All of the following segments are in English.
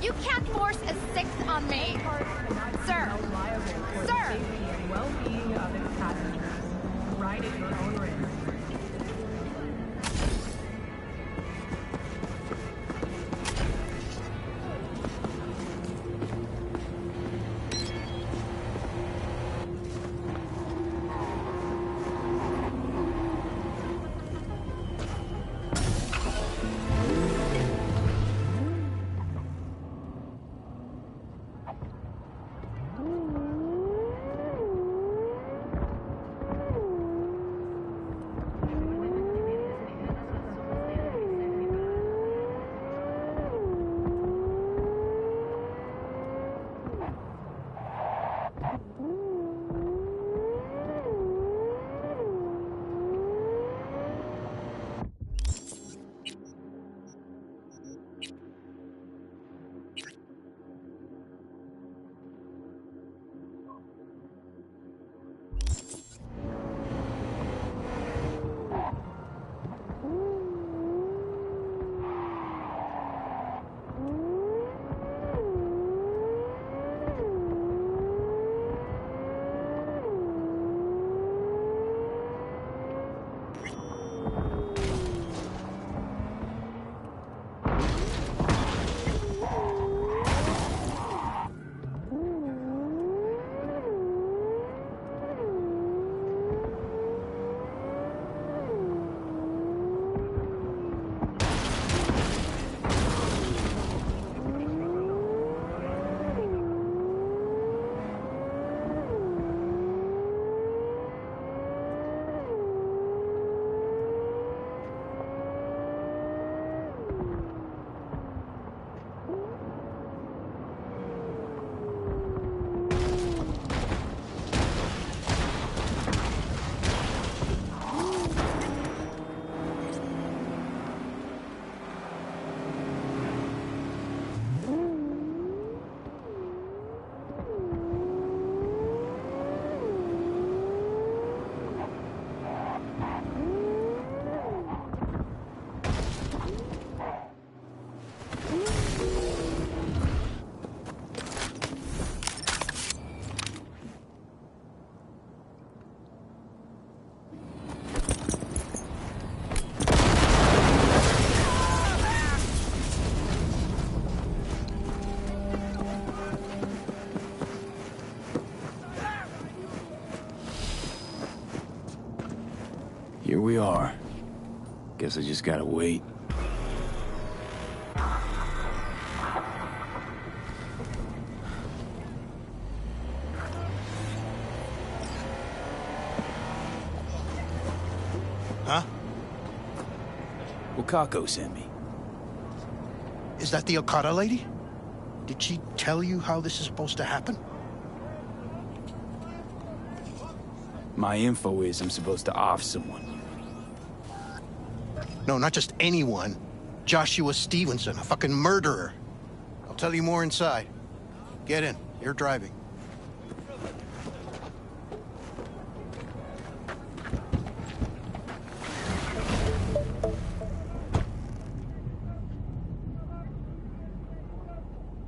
You can't force a sixth on me. Sir. Sir. And well-being of its passengers. Ride at your own risk. Here we are. Guess I just gotta wait. Huh? Wakako sent me. Is that the Okada lady? Did she tell you how this is supposed to happen? My info is I'm supposed to off someone. No, not just anyone. Joshua Stevenson, a fucking murderer. I'll tell you more inside. Get in. You're driving.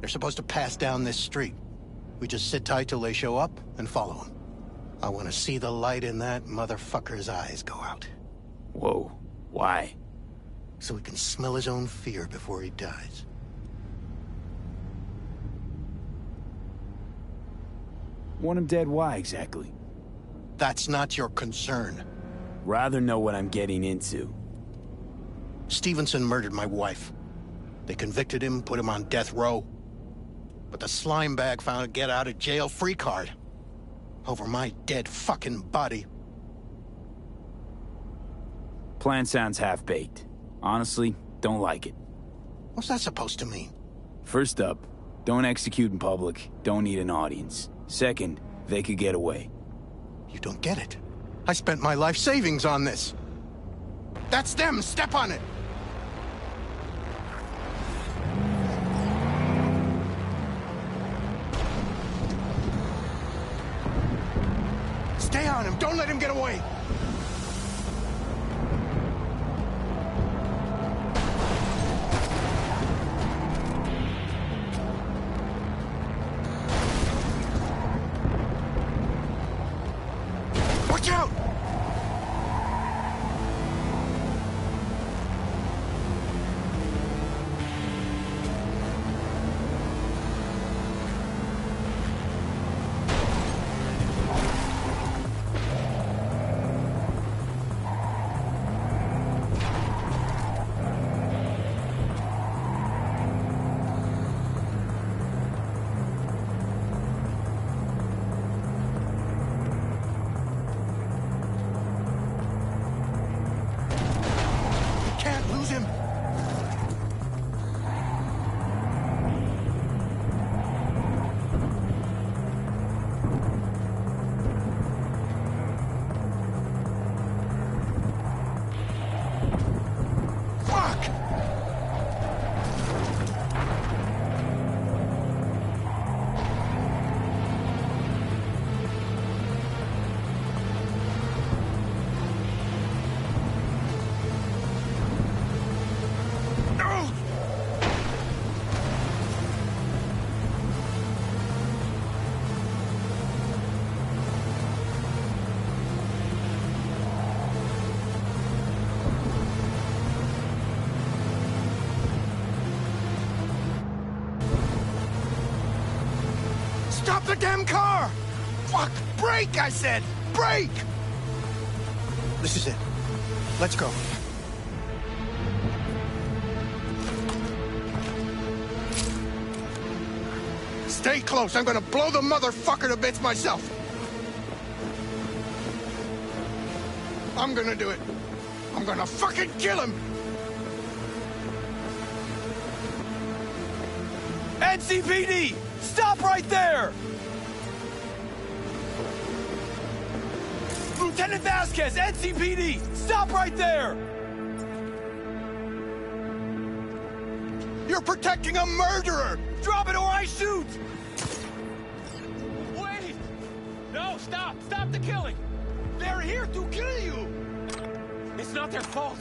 They're supposed to pass down this street. We just sit tight till they show up and follow them. I want to see the light in that motherfucker's eyes go out. Whoa. Why? So he can smell his own fear before he dies. Want him dead, why exactly? That's not your concern. Rather know what I'm getting into. Stevenson murdered my wife. They convicted him, put him on death row. But the slime bag found a get-out-of-jail-free card. Over my dead fucking body. Plan sounds half-baked. Honestly, don't like it. What's that supposed to mean? First up, don't execute in public, don't need an audience. Second, they could get away. You don't get it. I spent my life savings on this. That's them! Step on it! Stay on him! Don't let him get away! Stop the damn car! Fuck! Brake, I said! Brake! This is it. Let's go. Stay close. I'm gonna blow the motherfucker to bits myself. I'm gonna do it. I'm gonna fucking kill him! NCPD! Stop right there! Lieutenant Vasquez, NCPD! Stop right there! You're protecting a murderer! Drop it or I shoot! Wait! No, stop! Stop the killing! They're here to kill you! It's not their fault.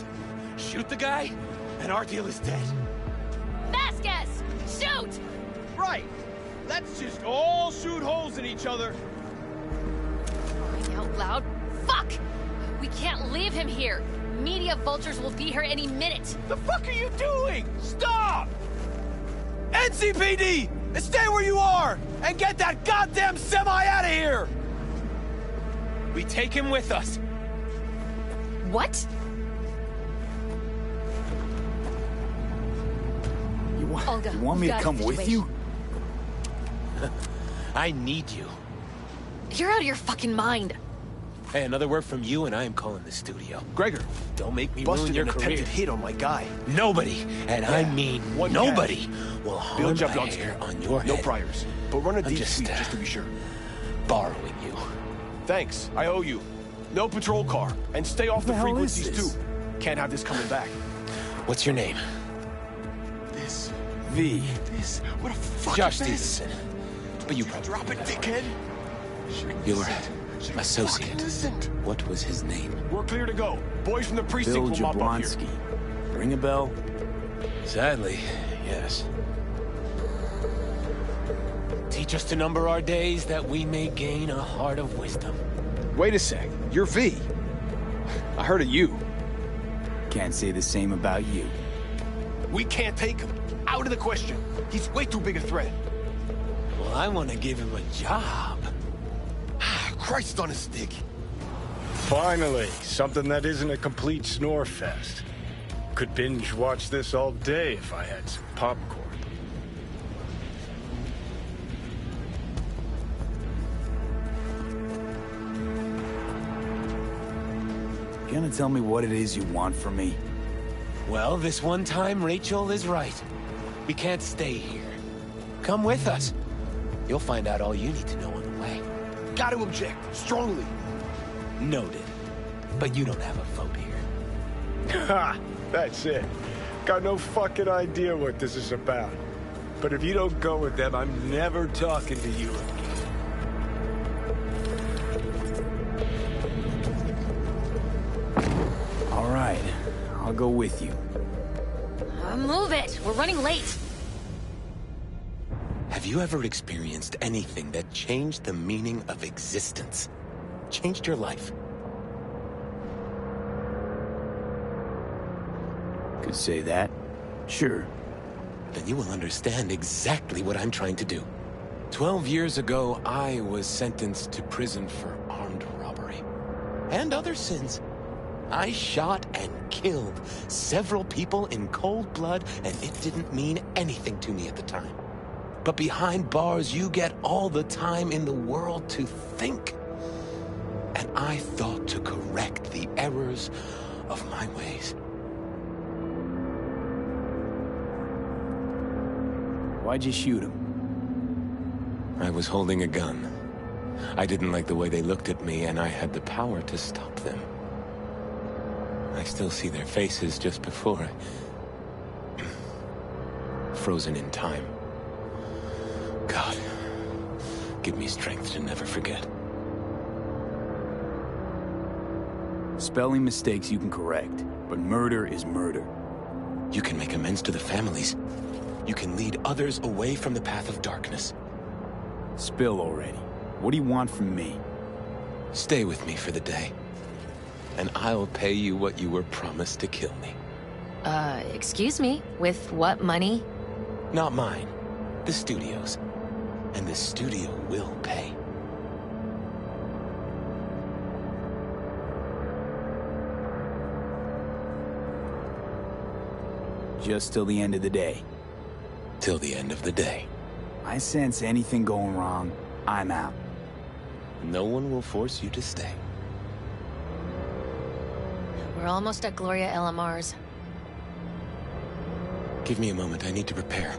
Shoot the guy, and our deal is dead. Vasquez! Shoot! Right! Let's just all shoot holes in each other. Crying out loud. Fuck! We can't leave him here. Media vultures will be here any minute. The fuck are you doing? Stop! NCPD! Stay where you are! And get that goddamn semi out of here! We take him with us. What? Olga, You want me to got a come with situation. you? I need you. You're out of your fucking mind. Hey, another word from you and I am calling the studio. Gregor, Don't make me busted ruin your an career. attempted hit on my guy. Nobody, and I mean one nobody, will harm Bill my Jablonski. hair on your No head. priors. But run a I'm deep just, sweep just to be sure. Borrowing you. Thanks, I owe you. No patrol car. And stay off the hell is frequencies this? too. Can't have this coming back. What's your name? This. V. This. What a fuck Josh is this? Stevenson. But you probably Drop it, know that. dickhead. Your Should've associate. fucking listened. What was his name? We're clear to go. Boys from the precinct Bill will mop up here. Jablonski. Ring a bell? Sadly, yes. Teach us to number our days that we may gain a heart of wisdom. Wait a sec. You're V. I heard of you. Can't say the same about you. We can't take him. Out of the question. He's way too big a threat. Well, I want to give him a job. Christ on a stick. Finally, something that isn't a complete snore fest. Could binge watch this all day if I had some popcorn. You gonna tell me what it is you want from me? Well, this one time, Rachel is right. We can't stay here. Come with us. You'll find out all you need to know on the way. Got to object. Strongly. Noted. But you don't have a vote here. Ha! That's it. Got no fucking idea what this is about. But if you don't go with them, I'm never talking to you again. All right, I'll go with you. Move it. We're running late. Have you ever experienced anything that changed the meaning of existence? Changed your life? Could say that. Sure. Then you will understand exactly what I'm trying to do. 12 years ago, I was sentenced to prison for armed robbery. And other sins. I shot and killed several people in cold blood, and it didn't mean anything to me at the time. But behind bars, you get all the time in the world to think. And I thought to correct the errors of my ways. Why'd you shoot him? I was holding a gun. I didn't like the way they looked at me, and I had the power to stop them. I still see their faces just before I... frozen in time. God, give me strength to never forget. Spelling mistakes you can correct, but murder is murder. You can make amends to the families. You can lead others away from the path of darkness. Spill already. What do you want from me? Stay with me for the day, and I'll pay you what you were promised to kill me. Excuse me? With what money? Not mine. The studio's. and the studio will pay. Just till the end of the day. Till the end of the day. I sense anything going wrong, I'm out. No one will force you to stay. We're almost at Gloria LMR's. Give me a moment, I need to prepare.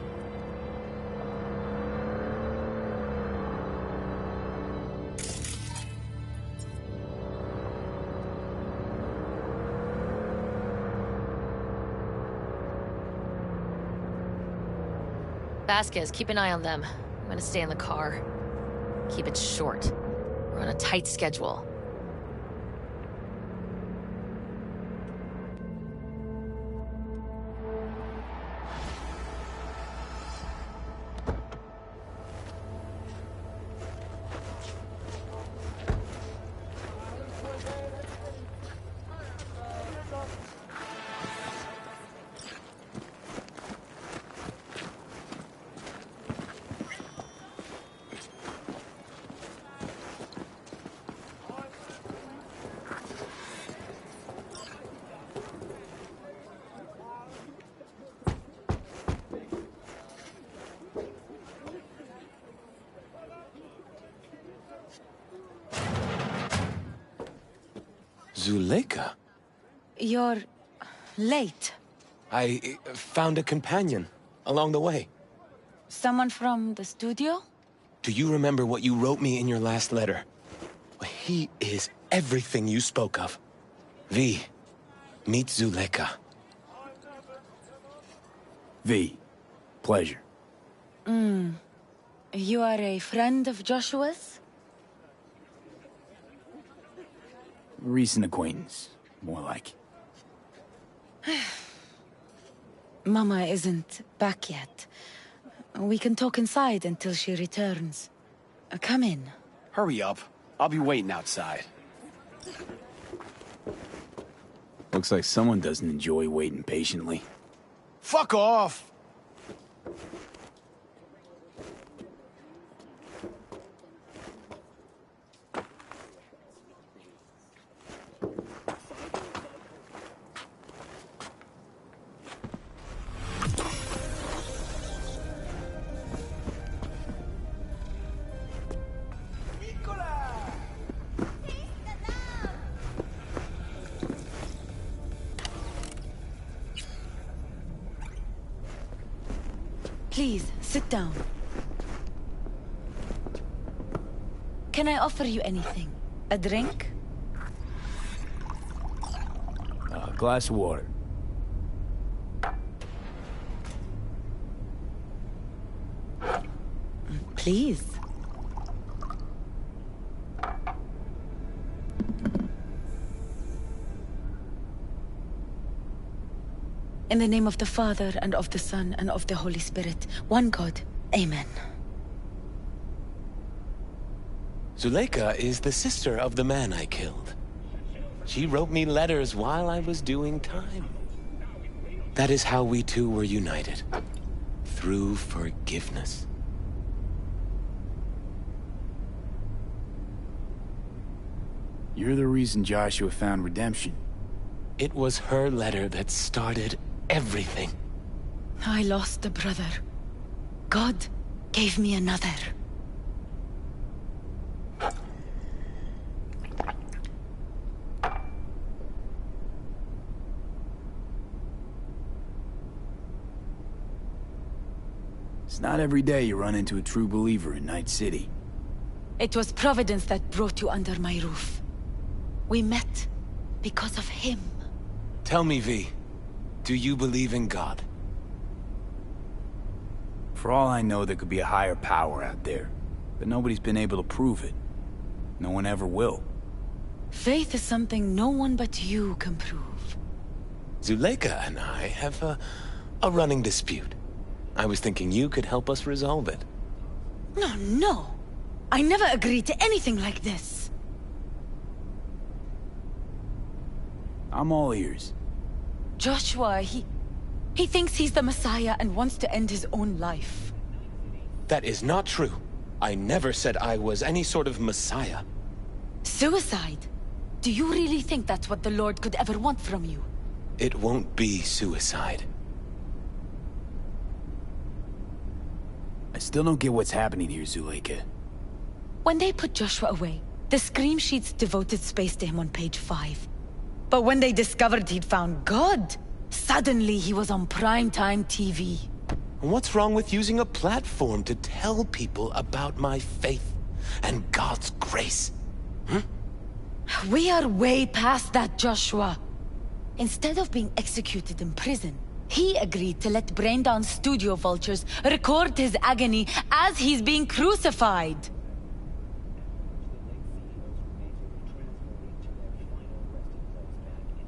Vasquez, keep an eye on them. I'm gonna stay in the car. Keep it short. We're on a tight schedule. Zuleika? You're late. I found a companion along the way. Someone from the studio? Do you remember what you wrote me in your last letter? He is everything you spoke of. V, meet Zuleika. V, pleasure. You are a friend of Joshua's? Recent acquaintance, more like. Mama isn't back yet. We can talk inside until she returns. Come in. Hurry up. I'll be waiting outside. Looks like someone doesn't enjoy waiting patiently. Fuck off! Please, sit down. Can I offer you anything? A drink? A glass of water. Please. In the name of the Father, and of the Son, and of the Holy Spirit, one God. Amen. Zuleika is the sister of the man I killed. She wrote me letters while I was doing time. That is how we two were united. Through forgiveness. You're the reason Joshua found redemption. It was her letter that started everything. I lost a brother. God gave me another. It's not every day you run into a true believer in Night City. It was Providence that brought you under my roof. We met because of him. Tell me, V, do you believe in God? For all I know, there could be a higher power out there, but nobody's been able to prove it. No one ever will. Faith is something no one but you can prove. Zuleika and I have a running dispute. I was thinking you could help us resolve it. No. I never agreed to anything like this. I'm all ears. Joshua, he thinks he's the Messiah and wants to end his own life. That is not true. I never said I was any sort of messiah. Suicide? Do you really think that's what the Lord could ever want from you? It won't be suicide. I still don't get what's happening here, Zuleika. When they put Joshua away, the scream sheets devoted space to him on page 5. But when they discovered he'd found God, suddenly he was on primetime TV. What's wrong with using a platform to tell people about my faith and God's grace? We are way past that, Joshua. Instead of being executed in prison, he agreed to let brain-down studio vultures record his agony as he's being crucified.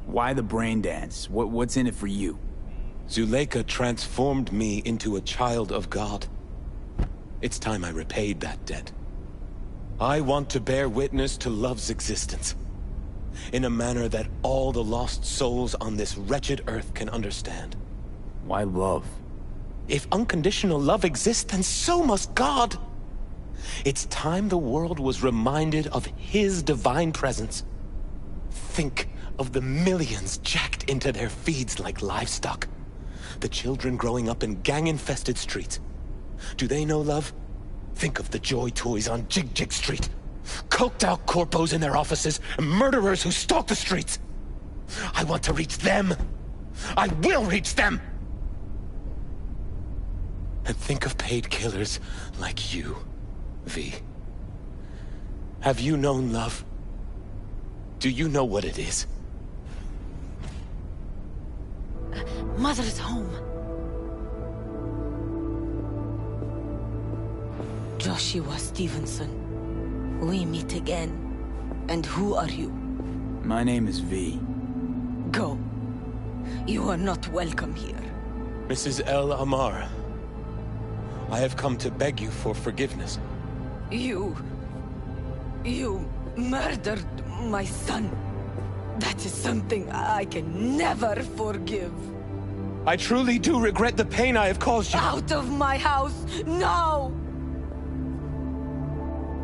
Why the brain dance? What's in it for you? Zuleika transformed me into a child of God. It's time I repaid that debt. I want to bear witness to love's existence, in a manner that all the lost souls on this wretched earth can understand. Why love? If unconditional love exists, then so must God. It's time the world was reminded of His divine presence. Think of the millions jacked into their feeds like livestock. The children growing up in gang-infested streets. Do they know love? Think of the joy toys on Jig Jig Street. Coked-out corpos in their offices, and murderers who stalk the streets. I want to reach them. I will reach them! And think of paid killers like you, V. Have you known love? Do you know what it is? Mother's home. Joshua Stevenson, we meet again. And who are you? My name is V. Go. You are not welcome here. Mrs. El Amar, I have come to beg you for forgiveness. You murdered my son. That is something I can never forgive. I truly do regret the pain I have caused you. Out of my house, now!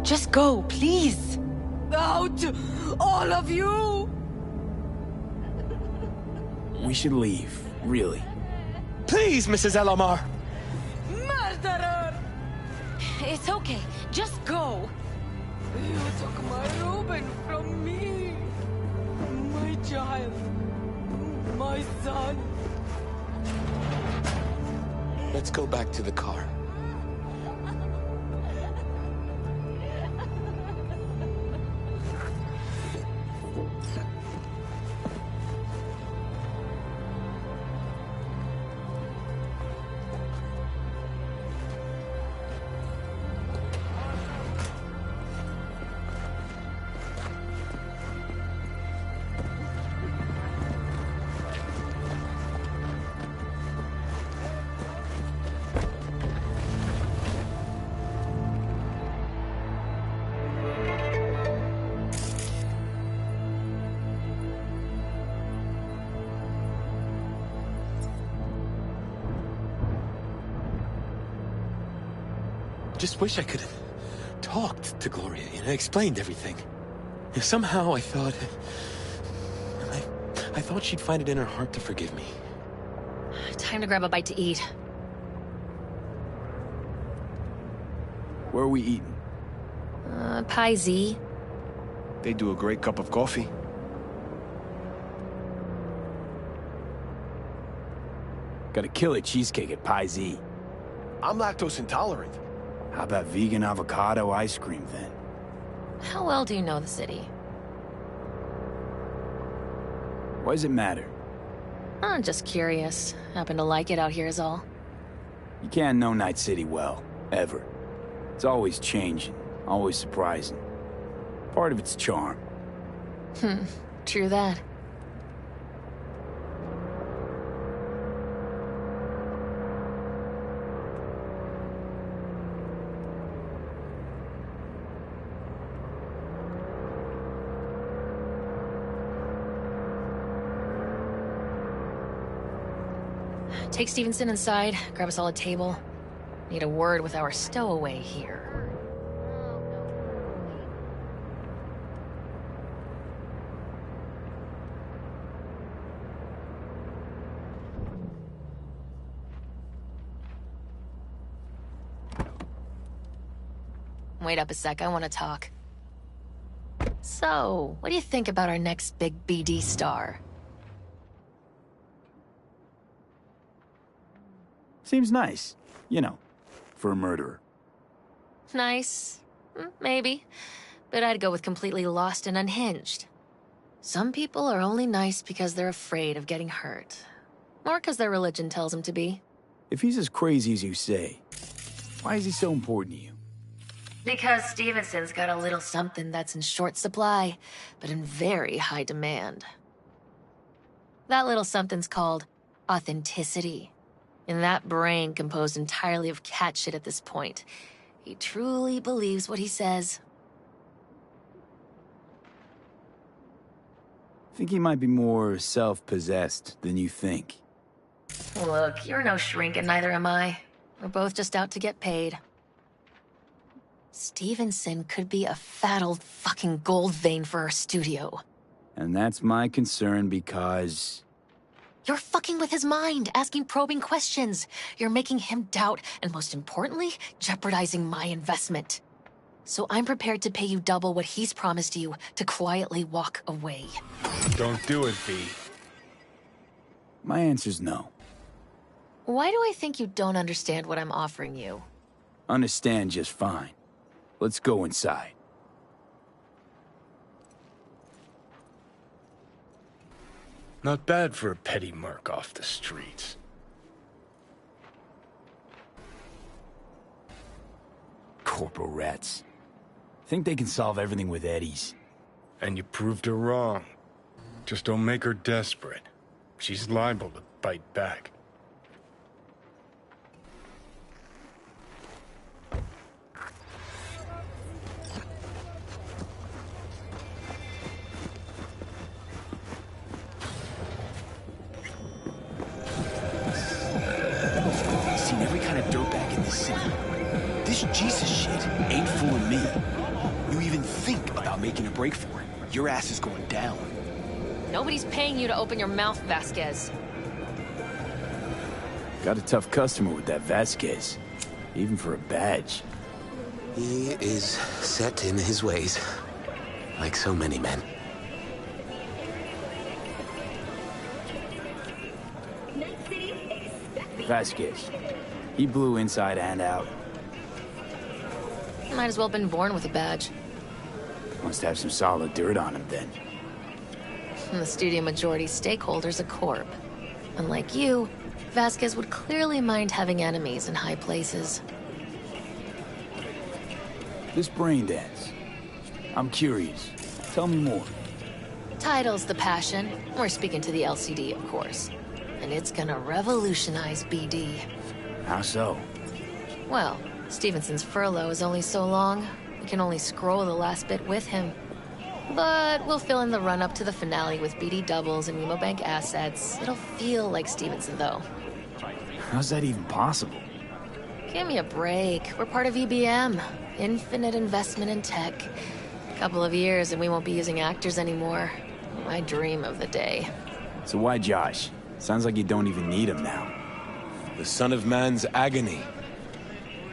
Just go, please. Out, all of you! We should leave, really. Please, Mrs. El Amar! Murderer! It's okay, just go. You took my Reuben from me. My child. My son. Let's go back to the car. Just wish I could have talked to Gloria, explained everything. Somehow I thought... I thought she'd find it in her heart to forgive me. Time to grab a bite to eat. Where are we eating? Pie Z. They do a great cup of coffee. Got a killer cheesecake at Pie Z. I'm lactose intolerant. How about vegan avocado ice cream, then? How well do you know the city? Why does it matter? I'm just curious. Happen to like it out here is all. You can't know Night City well, ever. It's always changing, always surprising. Part of its charm. True that. Take Stevenson inside, grab us all a table. Need a word with our stowaway here. Wait up a sec, I want to talk. So, what do you think about our next big BD star? Seems nice. You know, for a murderer. Nice. Maybe. But I'd go with completely lost and unhinged. Some people are only nice because they're afraid of getting hurt. Or because their religion tells them to be. If he's as crazy as you say, why is he so important to you? Because Stevenson's got a little something that's in short supply, but in very high demand. That little something's called authenticity. In that brain composed entirely of cat shit at this point, he truly believes what he says. I think he might be more self-possessed than you think. Look, you're no shrink and neither am I. We're both just out to get paid. Stevenson could be a fat old fucking gold vein for our studio. And that's my concern because... You're fucking with his mind, asking probing questions. You're making him doubt, and most importantly, jeopardizing my investment. So I'm prepared to pay you double what he's promised you to quietly walk away. Don't do it, V. My answer's no. Why do I think you don't understand what I'm offering you? Understand just fine. Let's go inside. Not bad for a petty merc off the streets. Corporal rats. Think they can solve everything with eddies. And you proved her wrong. Just don't make her desperate. She's liable to bite back. Seen every kind of dirtbag in this city. This Jesus shit ain't fooling me. You even think about making a break for it, your ass is going down. Nobody's paying you to open your mouth, Vasquez. Got a tough customer with that Vasquez. Even for a badge. He is set in his ways. Like so many men. Vasquez. He blew inside and out. Might as well have been born with a badge. Must have some solid dirt on him then. And the studio majority stakeholder's a corp. Unlike you, Vasquez would clearly mind having enemies in high places. This brain dance. I'm curious. Tell me more. Title's the passion. We're speaking to the LCD, of course. And it's gonna revolutionize BD. How so? Well, Stevenson's furlough is only so long. We can only scroll the last bit with him. But we'll fill in the run-up to the finale with BD doubles and Nemobank assets. It'll feel like Stevenson, though. How's that even possible? Give me a break. We're part of EBM. Infinite investment in tech. Couple of years and we won't be using actors anymore. I dream of the day. So why Josh? Sounds like you don't even need him now. The son of man's agony.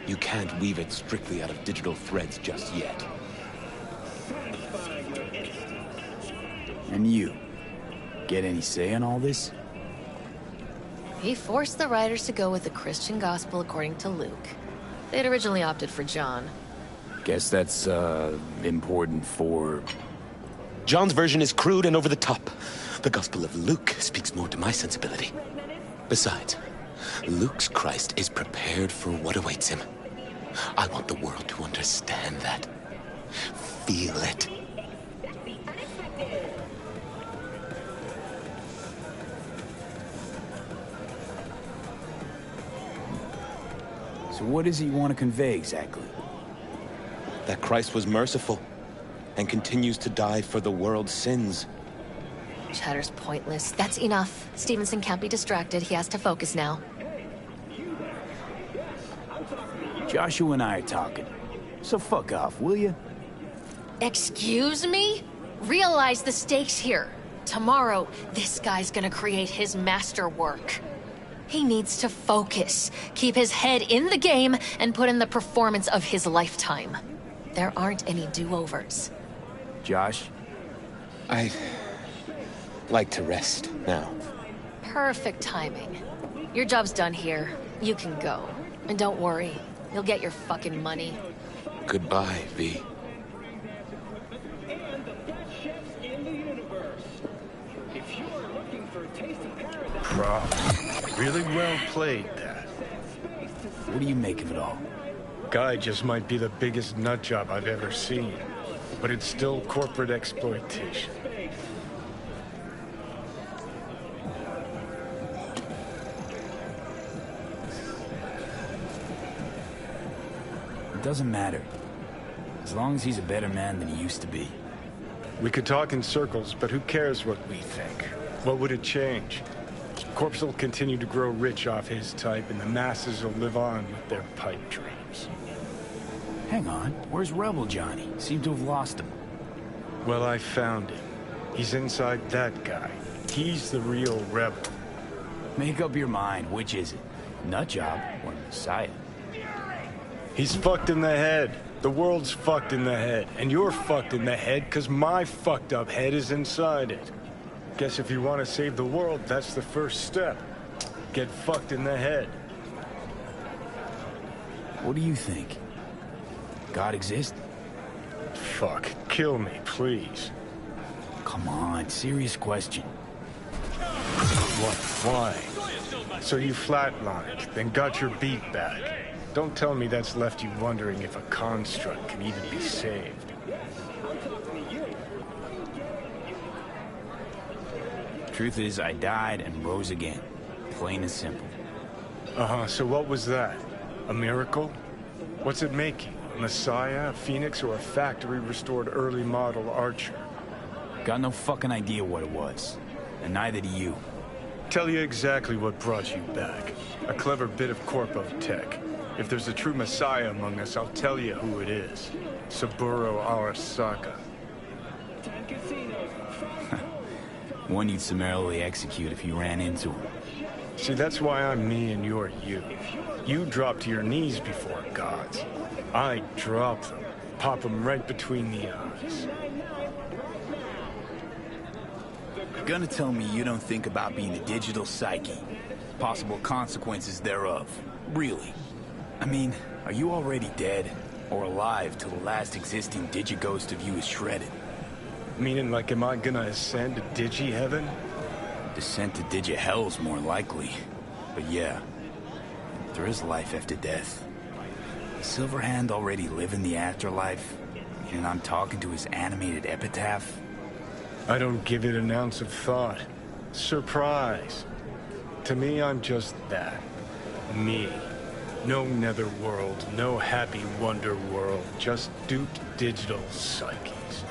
You can't weave it strictly out of digital threads just yet. And you? Get any say in all this? He forced the writers to go with the Christian gospel according to Luke. They'd originally opted for John. Guess that's, important for... John's version is crude and over the top. The Gospel of Luke speaks more to my sensibility. Besides, Luke's Christ is prepared for what awaits him. I want the world to understand that. Feel it. So what does he want to convey exactly? That Christ was merciful and continues to die for the world's sins. Chatter's pointless. That's enough. Stevenson can't be distracted. He has to focus now. Joshua and I are talking. So fuck off, will you? Excuse me? Realize the stakes here. Tomorrow, this guy's gonna create his masterwork. He needs to focus, keep his head in the game, and put in the performance of his lifetime. There aren't any do-overs. Josh? I'd like to rest now. Perfect timing. Your job's done here. You can go. And don't worry, you'll get your fucking money. Goodbye, V. Problem. Really well played, that. What do you make of it all? Guy just might be the biggest nut job I've ever seen. But it's still corporate exploitation. It doesn't matter. As long as he's a better man than he used to be. We could talk in circles, but who cares what we think? What would it change? Corpse will continue to grow rich off his type, and the masses will live on with their pipe dreams. Hang on, where's Rebel Johnny? Seem to have lost him. Well, I found him. He's inside that guy. He's the real rebel. Make up your mind, which is it? Nutjob or Messiah? He's fucked in the head. The world's fucked in the head. And you're fucked in the head because my fucked up head is inside it. Guess if you want to save the world, that's the first step. Get fucked in the head. What do you think? God exists? Fuck. Kill me, please. Come on, serious question. What? Why? So you flatlined, then got your beat back. Don't tell me that's left you wondering if a construct can even be saved. Truth is, I died and rose again. Plain and simple. Uh-huh, so what was that? A miracle? What's it making? A messiah, a phoenix, or a factory-restored early model archer? Got no fucking idea what it was. And neither do you. Tell you exactly what brought you back. A clever bit of corpo tech. If there's a true messiah among us, I'll tell you who it is. Saburo Arasaka. One you'd summarily execute if you ran into him. See, that's why I'm me and you're you. You drop to your knees before gods. I drop them, pop them right between the eyes. You're gonna tell me you don't think about being a digital psyche, possible consequences thereof. Really? I mean, are you already dead or alive till the last existing digighost of you is shredded? Meaning, like, am I gonna ascend to digi-heaven? Descent to digi-hell's more likely. But yeah, there is life after death. Silverhand already live in the afterlife, and I'm talking to his animated epitaph. I don't give it an ounce of thought. Surprise. To me, I'm just that. Me. No netherworld, no happy wonder world, just duped digital psyches.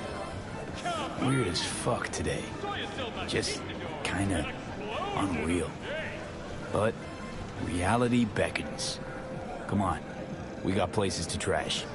Weird as fuck today. Just kinda unreal. But reality beckons. Come on, we got places to trash.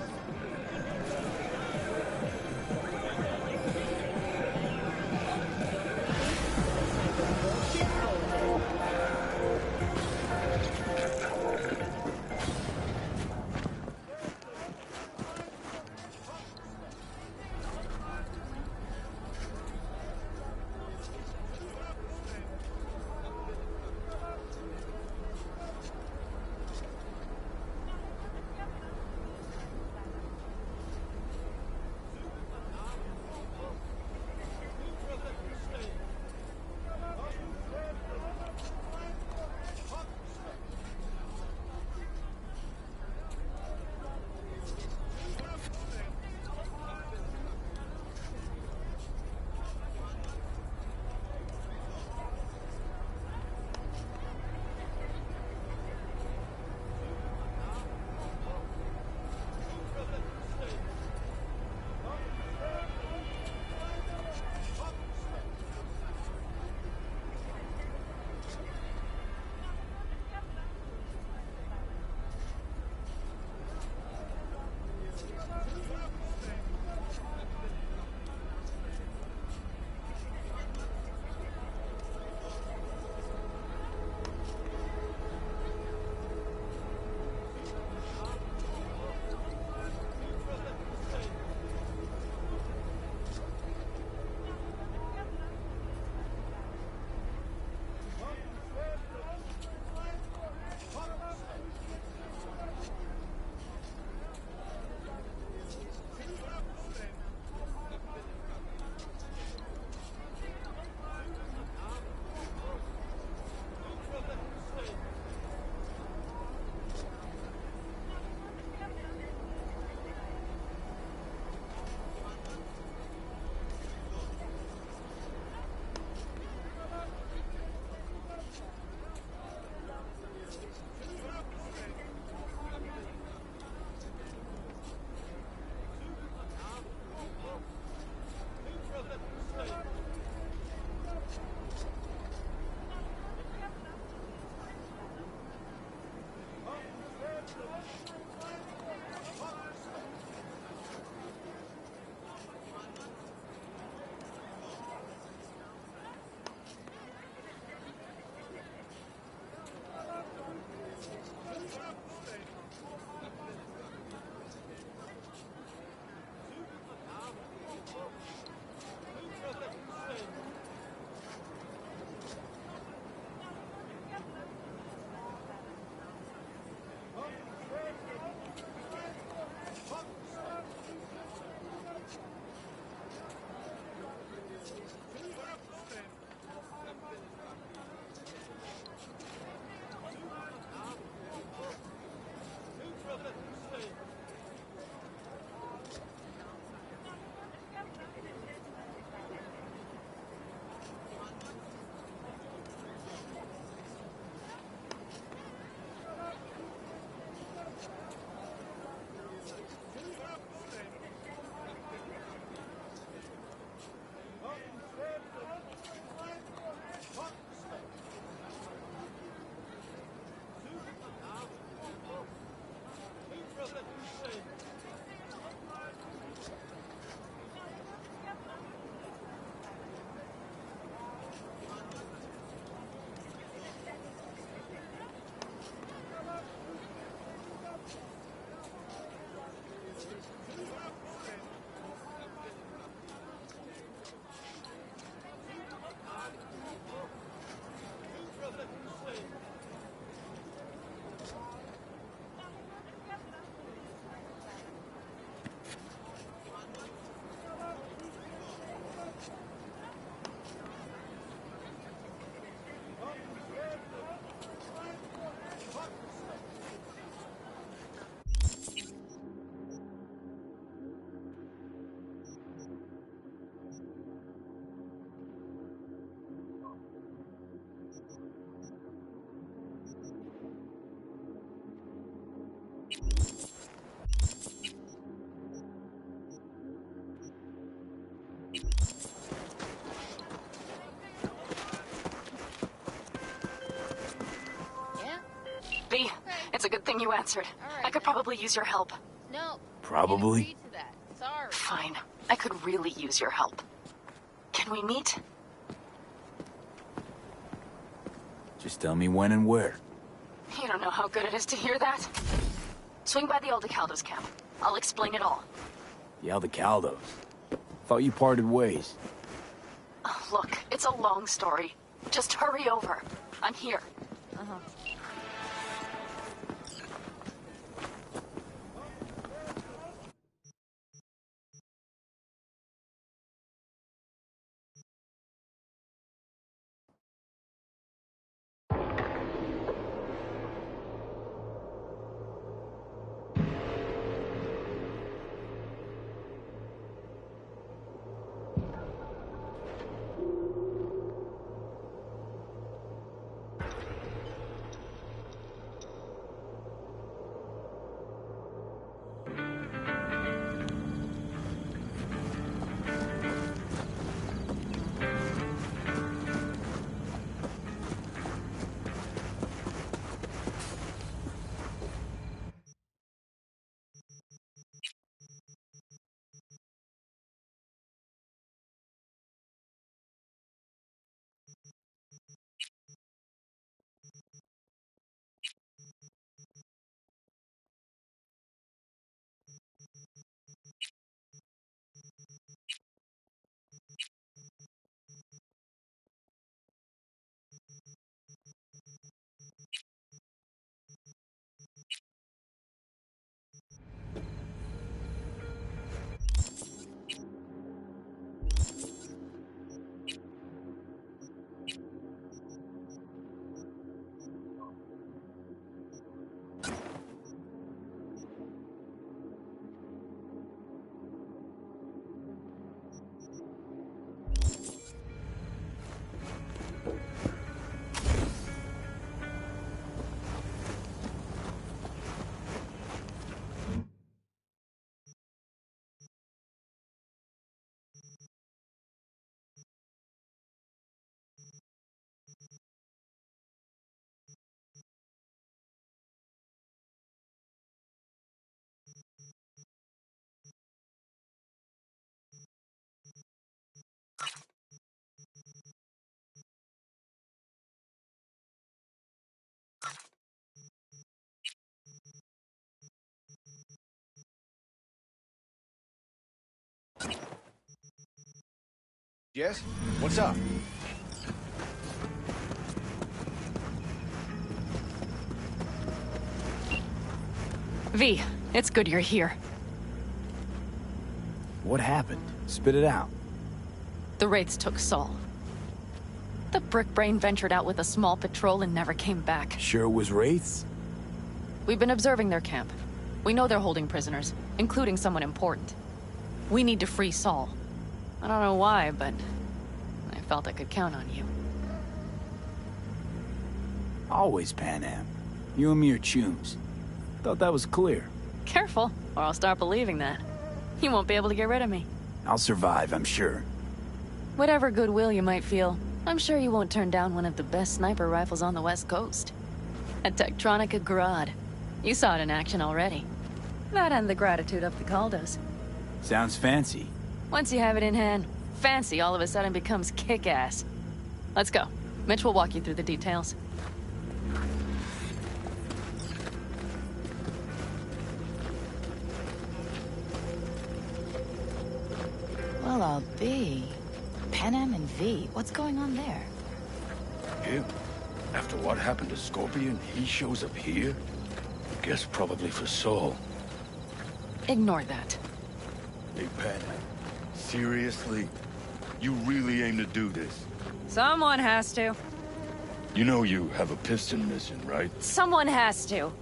a good thing you answered. I could probably use your help. No. Probably? Sorry. Fine. I could really use your help. Can we meet? Just tell me when and where. You don't know how good it is to hear that. Swing by the Aldecaldos camp. I'll explain it all. The Aldecaldos? Thought you parted ways. Oh, look, it's a long story. Just hurry over. I'm here. Yes? What's up? V, it's good you're here. What happened? Spit it out. The Wraiths took Saul. The Brickbrain ventured out with a small patrol and never came back. Sure it was Wraiths? We've been observing their camp. We know they're holding prisoners, including someone important. We need to free Saul. I don't know why, but I felt I could count on you. Always, Panam. You and me are chums. Thought that was clear. Careful, or I'll start believing that. You won't be able to get rid of me. I'll survive, I'm sure. Whatever goodwill you might feel, I'm sure you won't turn down one of the best sniper rifles on the West Coast. A Tektronica Grad. You saw it in action already. That and the gratitude of the Caldos. Sounds fancy. Once you have it in hand, fancy all of a sudden becomes kick-ass. Let's go. Mitch will walk you through the details. Well, I'll be. Panam and V, what's going on there? Him? After what happened to Scorpion, he shows up here? Guess probably for Saul. Ignore that. Hey, Panam. Seriously? You really aim to do this? Someone has to. You know you have a piston missing, right? Someone has to.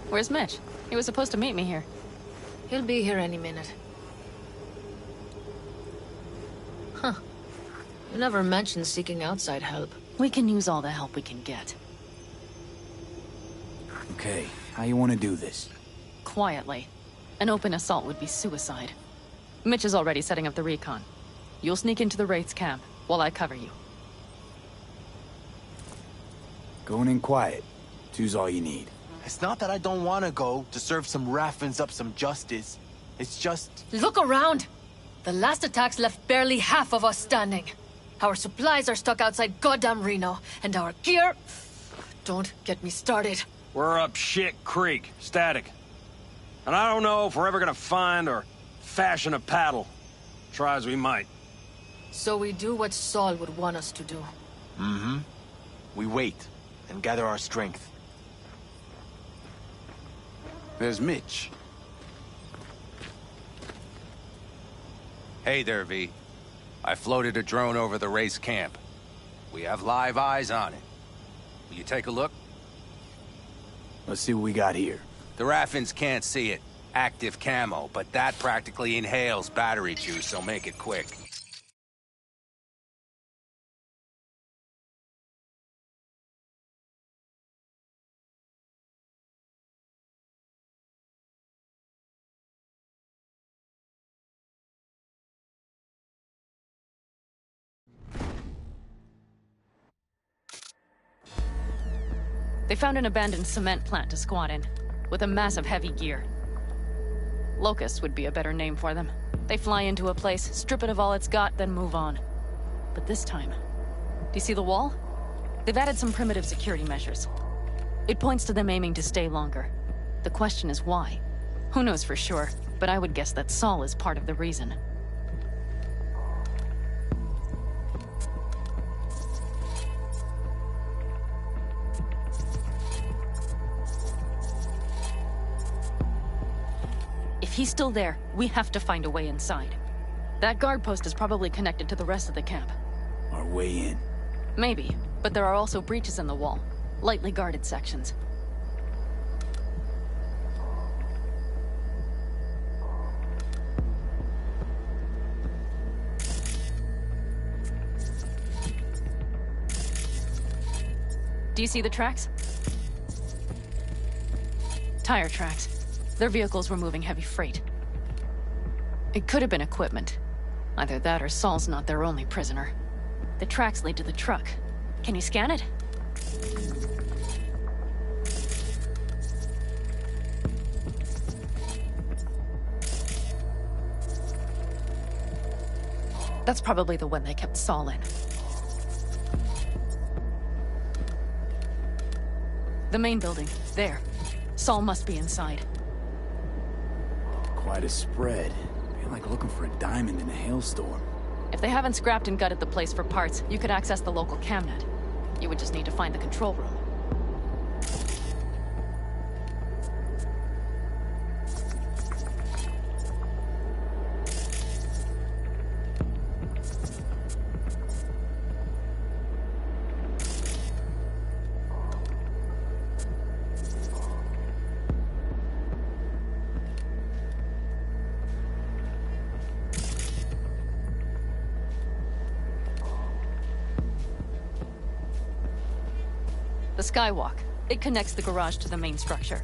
Where's Mitch? He was supposed to meet me here. He'll be here any minute. Huh. You never mentioned seeking outside help. We can use all the help we can get. Okay, how you want to do this? Quietly. An open assault would be suicide. Mitch is already setting up the recon. You'll sneak into the Wraith's camp, while I cover you. Going in quiet. Two's all you need. It's not that I don't want to go to serve some Raffins up some justice. It's just... Look around! The last attacks left barely half of us standing. Our supplies are stuck outside goddamn Reno, and our gear... Don't get me started. We're up shit creek, static. And I don't know if we're ever gonna find or fashion a paddle. Try as we might. So we do what Saul would want us to do. Mm-hmm. We wait, and gather our strength. There's Mitch. Hey there, V. I floated a drone over the race camp. We have live eyes on it. Will you take a look? Let's see what we got here. The Raffins can't see it. Active camo, but that practically inhales battery juice, so make it quick. They found an abandoned cement plant to squat in, with a mass of heavy gear. Locusts would be a better name for them. They fly into a place, strip it of all it's got, then move on. But this time... Do you see the wall? They've added some primitive security measures. It points to them aiming to stay longer. The question is why? Who knows for sure, but I would guess that Saul is part of the reason. If he's still there, we have to find a way inside. That guard post is probably connected to the rest of the camp. Our way in? Maybe, but there are also breaches in the wall. Lightly guarded sections. Do you see the tracks? Tire tracks. Their vehicles were moving heavy freight. It could have been equipment. Either that or Saul's not their only prisoner. The tracks lead to the truck. Can you scan it? That's probably the one they kept Saul in. The main building. There. Saul must be inside. Quite a spread. Feel like looking for a diamond in a hailstorm. If they haven't scrapped and gutted the place for parts, you could access the local camnet. You would just need to find the control room. The skywalk. It connects the garage to the main structure.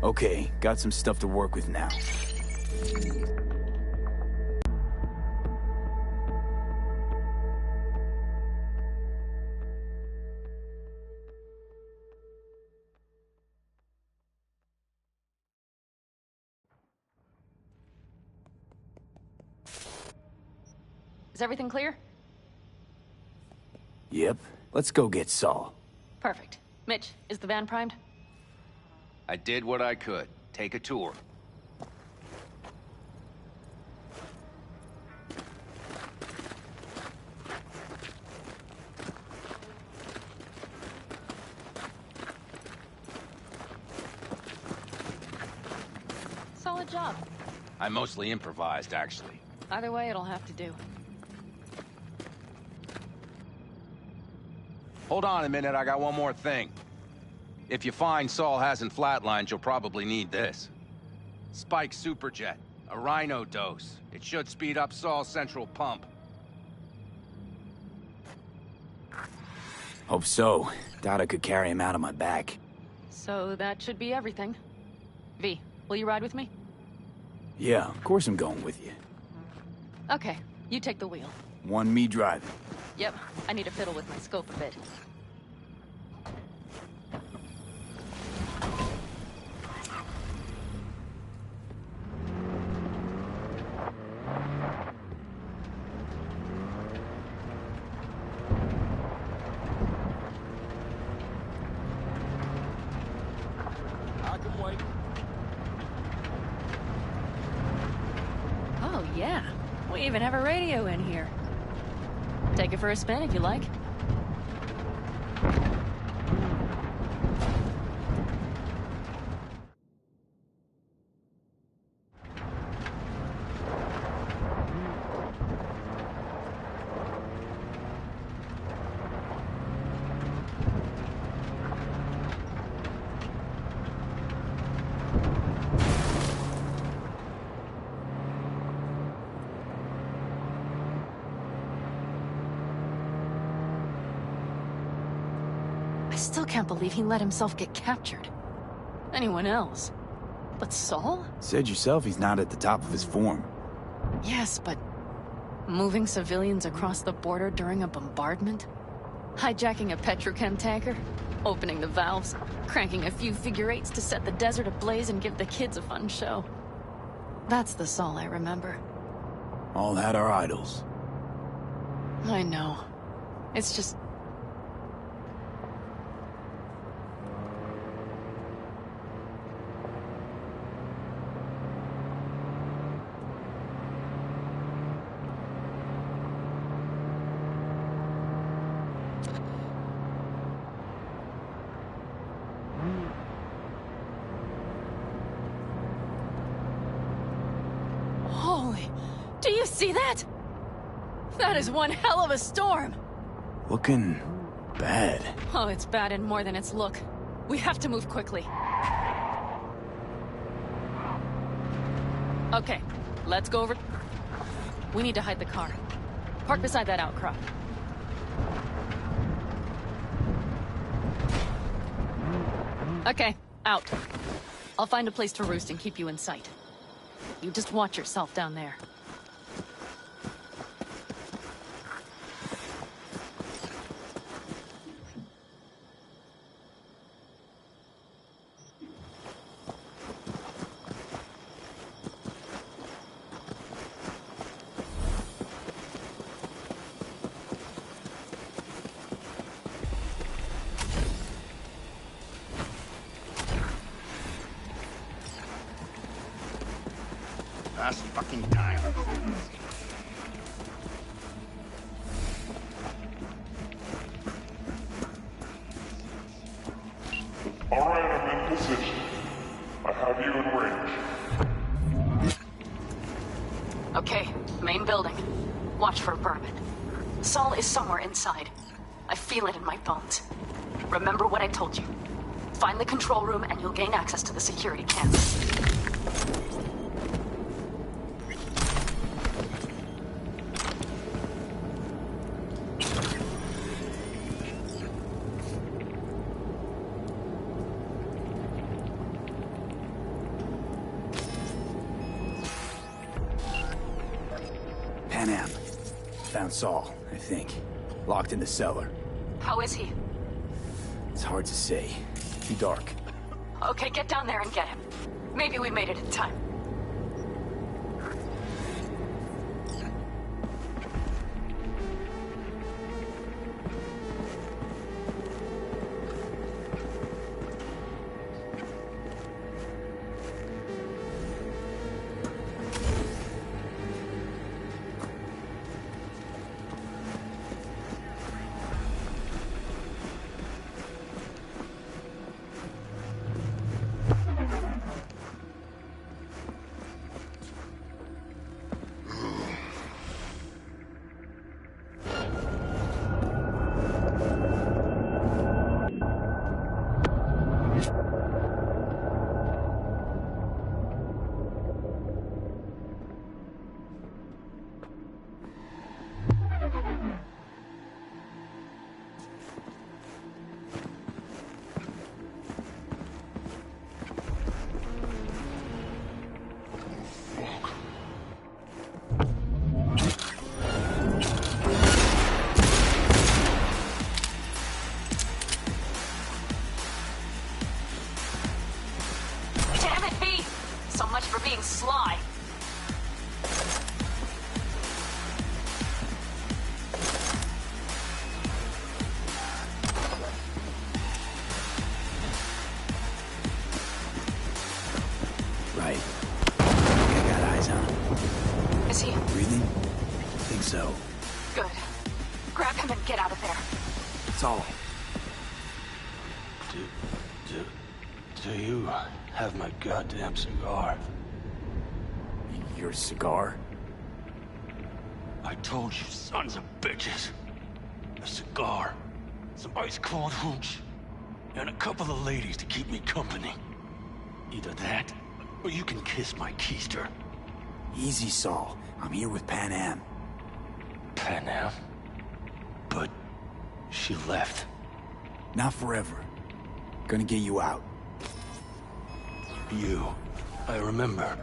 Okay, got some stuff to work with now. Is everything clear? Yep. Let's go get Saul. Perfect. Mitch, is the van primed? I did what I could. Take a tour. Solid job. I mostly improvised, actually. Either way, it'll have to do. Hold on a minute, I got one more thing. If you find Saul hasn't flatlined, you'll probably need this. Spike Superjet, a Rhino dose. It should speed up Saul's central pump. Hope so. Doubt I could carry him out on my back. So that should be everything. V, will you ride with me? Yeah, of course I'm going with you. Okay, you take the wheel. One me driving. Yep, I need to fiddle with my scope a bit. I can wait. Oh yeah, we even have a radio in here. Take it for a spin if you like. I still can't believe he let himself get captured. Anyone else? But Saul? Said yourself he's not at the top of his form. Yes, but moving civilians across the border during a bombardment? Hijacking a petrochem tanker? Opening the valves? Cranking a few figure eights to set the desert ablaze and give the kids a fun show? That's the Saul I remember. All had our idols. I know. It's just... Holy... Do you see that? That is one hell of a storm! Looking... bad. Oh, it's bad in more than its look. We have to move quickly. Okay, let's go over... We need to hide the car. Park beside that outcrop. Okay, out. I'll find a place to roost and keep you in sight. You just watch yourself down there. Last fucking time. All right, I'm in position. I have you in range. Okay, main building. Watch for Berman. Saul is somewhere inside. I feel it in my bones. Remember what I told you. Find the control room and you'll gain access to the security cameras. Found Saul, I think. Locked in the cellar. How is he? It's hard to say. Too dark. Okay, get down there and get him. Maybe we made it in time. So much for being sly. Right. I got eyes on him. Is he? Breathing? Think so. Good. Grab him and get out of there. That's all. Do you have my goddamn cigar? Your cigar? I told you, sons of bitches. A cigar, some ice-cold hooch, and a couple of ladies to keep me company. Either that, or you can kiss my keister. Easy, Saul. I'm here with Pan Am. Pan Am? But she left. Not forever. Gonna get you out. You. I remember.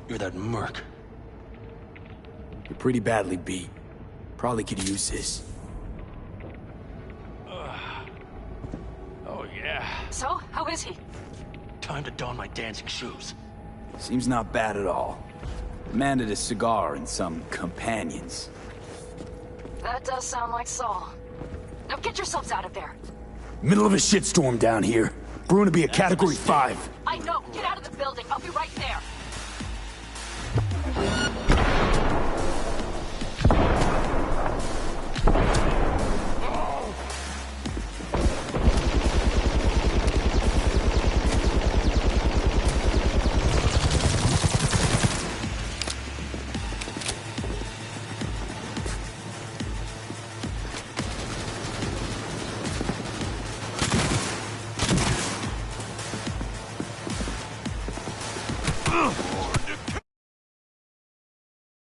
You're that merc. You're pretty badly beat. Probably could use this. Oh, yeah. So, how is he? Time to don my dancing shoes. Seems not bad at all. Demanded a cigar and some companions. That does sound like Saul. Now get yourselves out of there. Middle of a shitstorm down here. Brewing to be a Category 5. I know. Get out of the building. I'll be right there.